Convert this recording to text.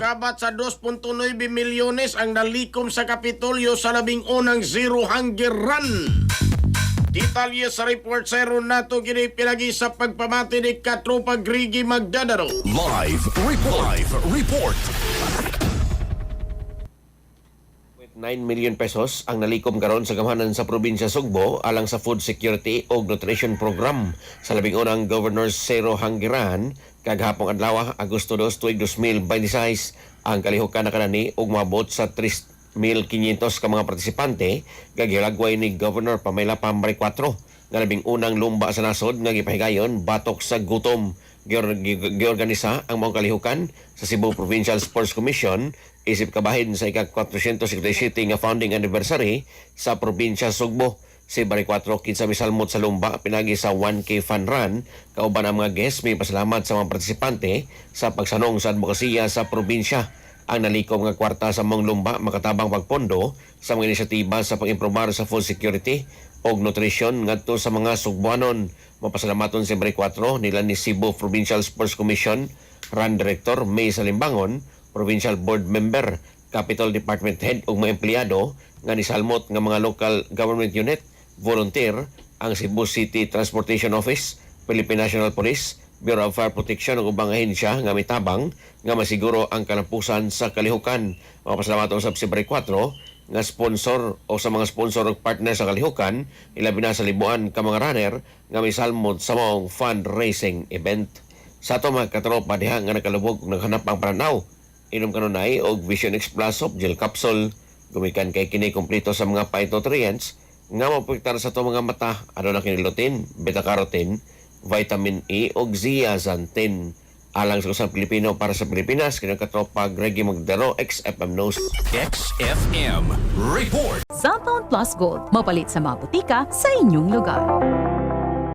Kabat sa 2.9 milyones ang nalikom sa Kapitolyo sa 11 Zero Hunger Run. Detalye sa report sa Nato kini pinagi sa pagpamati ni Katropa Grigi Magdadaro. Live report. 9 million pesos ang nalikom karon sa gamhanan sa probinsya Sugbo alang sa food security o nutrition program sa labing unang Governor's Zero Hunger Run kaghapong adlaw Agosto 2 tuig 2026. Ang kalihukan na kanani ug mabot sa 3,500 ka mga partisipante gagilagway ni Governor Pamela Pambray 4 nga labing unang lumba sa nasod nga gipahigayon batok sa gutom. Giorganisa ang mga kalihukan sa Cebu Provincial Sports Commission isip kabahin sa ika-457 nga founding anniversary sa probinsya Sugbo. Si Bari 4 kinsa misalmot sa lumba pinagi sa 1K fun run kauban ang mga guests may pasalamat sa mga partisipante sa pagsanong sa advokasya sa probinsya. Ang nalikom nga kwarta sa mong lumba makatabang pagpondo sa mga inisyatiba sa pag-improbar sa food security o nutrition ngadto sa mga Sugbuanon. Mapasalamaton si Bari 4 nila ni Cebu Provincial Sports Commission Run Director May Salimbangon, Provincial Board Member, Capital Department Head ug mga empleyado nga nisalmot nga mga local government unit, volunteer, ang Cebu City Transportation Office, Philippine National Police, Bureau of Fire Protection ug ubang ahensya nga mitabang nga masiguro ang kalampusan sa kalihukan. Mapasalamaton sa February 4 nga sponsor o sa mga sponsor ug partner sa kalihukan, ilabi na sa libuan ka mga runner nga misalmot sa maong fundraising event. Sa ato mga katropa diha nga nakalubog ug naghanap ang pananaw, inom kanunay og Vision X Plus Soft Gel Capsule, gumikan kay kini kompleto sa mga phytonutrients nga maprotektar sa ato mga mata, ano na kini lutein, beta-carotene, vitamin E ug zeaxanthin. Alang sa usang Pilipino para sa Pilipinas, kini katropa Gregi Magdaro, XFM News. XFM report. Cellphone Plus Gold, mapalit sa mga butika sa inyong lugar.